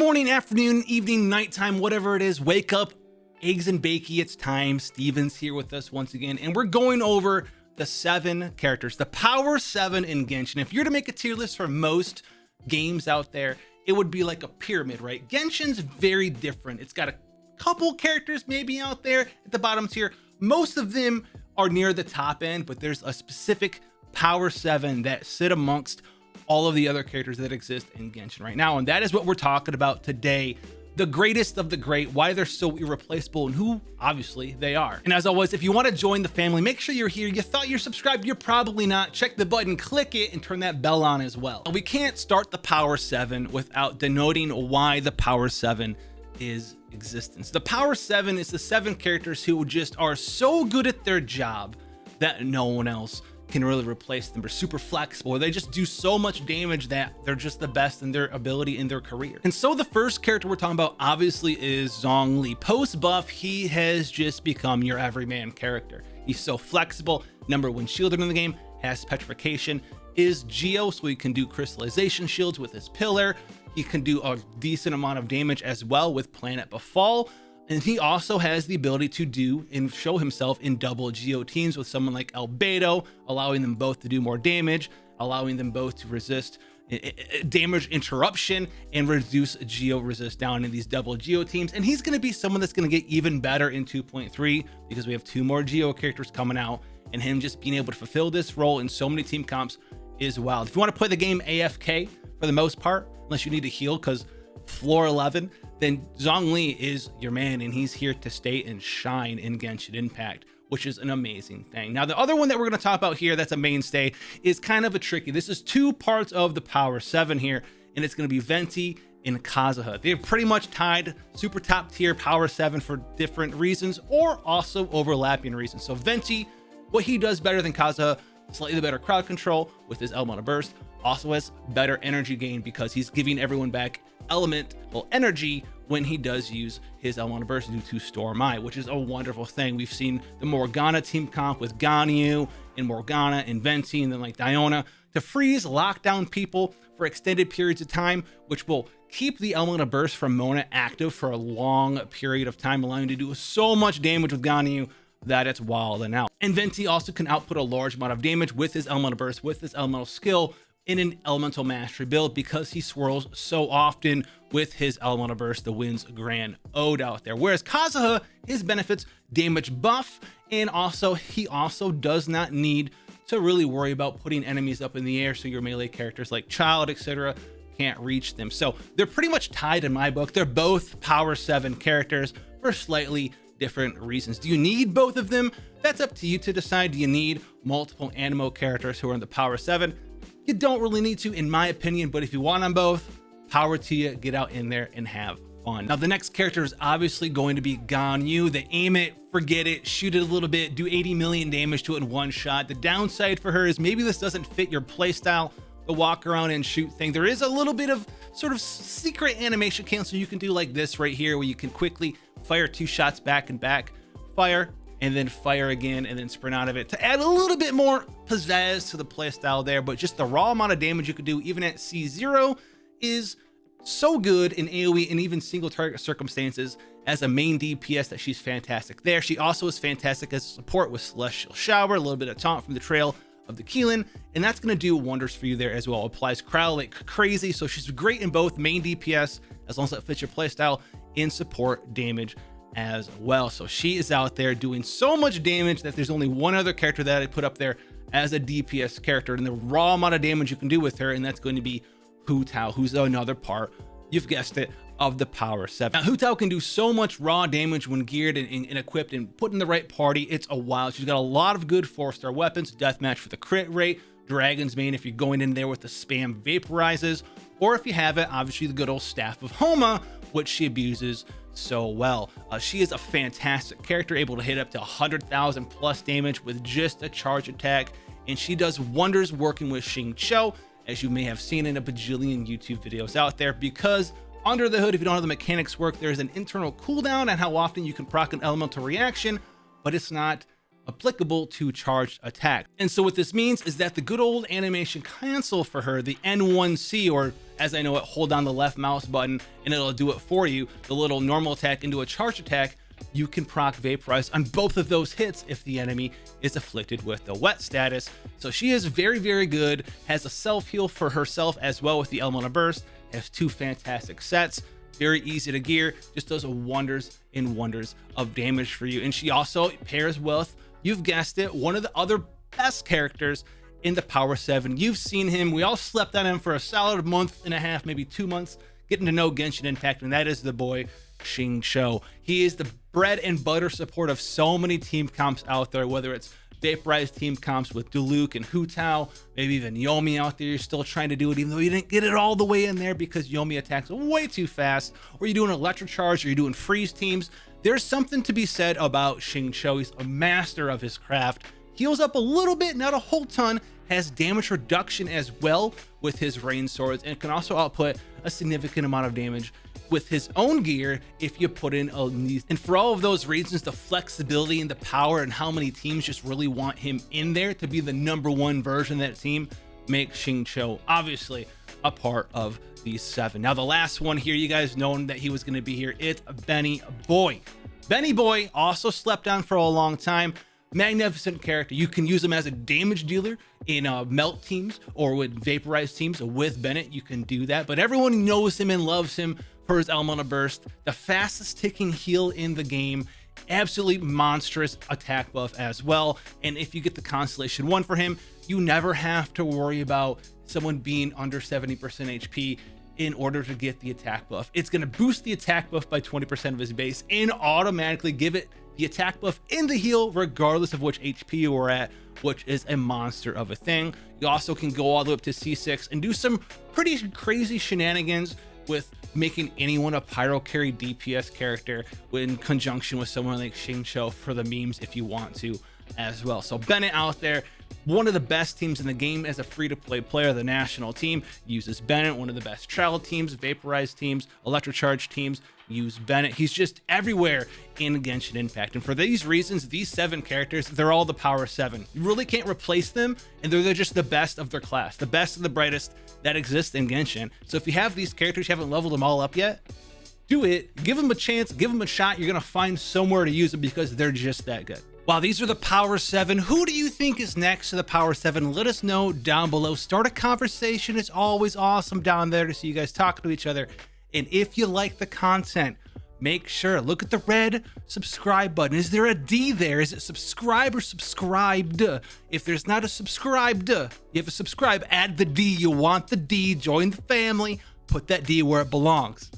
morning, afternoon, evening, nighttime, whatever it is, wake up, eggs and bakey, it's time. Steven's here with us once again, and we're going over the 7 characters, the Power 7 in Genshin. If you're to make a tier list for most games out there, it would be like a pyramid, right? Genshin's very different. It's got a couple characters maybe out there at the bottom tier. Most of them are near the top end, but there's a specific Power 7 that sit amongst all of the other characters that exist in Genshin right now, and that is what we're talking about today. The greatest of the great, why they're so irreplaceable, and who obviously they are. And as always, if you want to join the family, make sure you're here. You thought you're subscribed, you're probably not. Check the button, click it, and turn that bell on as well. We can't start the Power 7 without denoting why the Power 7 is existence. The Power 7 is the 7 characters who just are so good at their job that no one else can really replace them. They're super flexible. They just do so much damage that they're just the best in their ability in their career. And so the first character we're talking about obviously is Zhongli. Post buff, he has just become your everyman character. He's so flexible. Number 1 shielder in the game, has petrification, is Geo, so he can do crystallization shields with his pillar. He can do a decent amount of damage as well with Planet Befall. And he also has the ability to do and show himself in double Geo teams with someone like Albedo, allowing them both to do more damage, allowing them both to resist damage interruption and reduce Geo resist down in these double Geo teams. And he's going to be someone that's going to get even better in 2.3 because we have 2 more Geo characters coming out, and him just being able to fulfill this role in so many team comps is wild. If you want to play the game AFK for the most part, unless you need to heal because floor 11, then Zhongli is your man, and he's here to stay and shine in Genshin Impact, which is an amazing thing. Now, the other one that we're going to talk about here that's a mainstay is kind of a tricky. This is 2 parts of the Power 7 here, and it's going to be Venti and Kazuha. They're pretty much tied, super top tier Power 7 for different reasons or also overlapping reasons. So Venti, what he does better than Kazuha, slightly better crowd control with his Elemental Burst, also has better energy gain because he's giving everyone back elemental energy when he does use his Elemental Burst due to Storm Eye, which is a wonderful thing. We've seen the Morgana team comp with Ganyu and Morgana and Venti, and then like Diona, to freeze, lock down people for extended periods of time, which will keep the Elemental Burst from Mona active for a long period of time, allowing you to do so much damage with Ganyu that it's wild and out. And Venti also can output a large amount of damage with his Elemental Burst, with his Elemental skill in an Elemental Mastery build because he swirls so often with his Elemental Burst, the Wind's Grand Ode out there. Whereas Kazuha, his benefits damage buff, and also he also does not need to really worry about putting enemies up in the air, so your melee characters like Child, etc. can't reach them. So they're pretty much tied in my book. They're both Power 7 characters for slightly different reasons. Do you need both of them? That's up to you to decide. Do you need multiple Animo characters who are in the Power 7? You don't really need to, in my opinion, but if you want them both, power to you. Get out in there and have fun. Now, the next character is obviously going to be Ganyu. They aim it, forget it, shoot it a little bit, do 80 million damage to it in one shot. The downside for her is maybe this doesn't fit your playstyle, the walk around and shoot thing. There is a little bit of sort of secret animation cancel you can do like this right here, where you can quickly fire 2 shots back and back, fire, and then fire again, and then sprint out of it to add a little bit more pizzazz to the playstyle there. But just the raw amount of damage you could do even at C0 is so good in AoE and even single target circumstances. As a main DPS, that she's fantastic there. She also is fantastic as support with Celestial Shower, a little bit of taunt from the Trail of the Keelan, and that's going to do wonders for you there as well. Applies crowd like crazy, so she's great in both main DPS as long as that fits your playstyle, in support damage as well. So she is out there doing so much damage that there's only one other character that I put up there as a DPS character, and the raw amount of damage you can do with her, and that's going to be Hu Tao, who's another part, you've guessed it, of the Power 7. Now, Hu Tao can do so much raw damage when geared and equipped and put in the right party. It's a wild. She's got a lot of good 4-star weapons, deathmatch for the crit rate, Dragon's Mane if you're going in there with the spam vaporizes, or if you have it, obviously the good old Staff of Homa, which she abuses so well. She is a fantastic character, able to hit up to 100,000 plus damage with just a charge attack, and she does wonders working with Xing Qiu, as you may have seen in a bajillion YouTube videos out there, because under the hood, if you don't know how the mechanics work, there's an internal cooldown on how often you can proc an elemental reaction, but it's not applicable to charged attack. And so what this means is that the good old animation cancel for her, the N1C, or as I know it, hold down the left mouse button and it'll do it for you, the little normal attack into a charged attack, you can proc Vaporize on both of those hits if the enemy is afflicted with the wet status. So she is very, very good, has a self-heal for herself as well with the Elemental Burst, has 2 fantastic sets, very easy to gear, just does wonders and wonders of damage for you. And she also pairs with, you've guessed it, one of the other best characters in the Power 7. You've seen him, we all slept on him for a solid month and a half, maybe 2 months, getting to know Genshin Impact, and that is the boy Xingqiu. He is the bread and butter support of so many team comps out there, whether it's Vaporized team comps with Diluc and Hu Tao, maybe even Yomi out there, you're still trying to do it even though you didn't get it all the way in there because Yomi attacks way too fast, or you're doing Electro Charge, or you're doing freeze teams. There's something to be said about Xingqiu. He's a master of his craft. Heals up a little bit, not a whole ton, has damage reduction as well with his rain swords, and can also output a significant amount of damage with his own gear if you put in a niche. And for all of those reasons, the flexibility and the power and how many teams just really want him in there to be the #1 version of that team makes Xingqiu obviously a part of these 7. Now the last one here, you guys known that he was going to be here, it's Benny Boy. Benny Boy also slept on for a long time. Magnificent character. You can use him as a damage dealer in melt teams or with vaporized teams. With Bennett, you can do that, but everyone knows him and loves him for his Elemental Burst, the fastest ticking heal in the game, absolutely monstrous attack buff as well. And if you get the Constellation 1 for him, you never have to worry about someone being under 70% HP in order to get the attack buff. It's going to boost the attack buff by 20% of his base and automatically give it the attack buff in the heal regardless of which HP you are at, which is a monster of a thing. You also can go all the way up to C6 and do some pretty crazy shenanigans with making anyone a pyro carry DPS character in conjunction with someone like Xingqiu for the memes if you want to as well. So Bennett out there, one of the best teams in the game as a free-to-play player. The national team uses Bennett. One of the best travel teams, vaporized teams, electrocharge teams use Bennett. He's just everywhere in Genshin Impact. And for these reasons, these 7 characters, they're all the Power 7. You really can't replace them, and they're just the best of their class, the best and the brightest that exists in Genshin. So if you have these characters, you haven't leveled them all up yet, do it, give them a chance, give them a shot. You're gonna find somewhere to use them because they're just that good. Wow, these are the Power 7. Who do you think is next to the Power 7? Let us know down below. Start a conversation. It's always awesome down there to see you guys talk to each other. And if you like the content, make sure, look at the red subscribe button. Is there a D there? Is it subscribe or subscribed? If there's not a subscribed, you have a subscribe, add the D. You want the D, join the family, put that D where it belongs.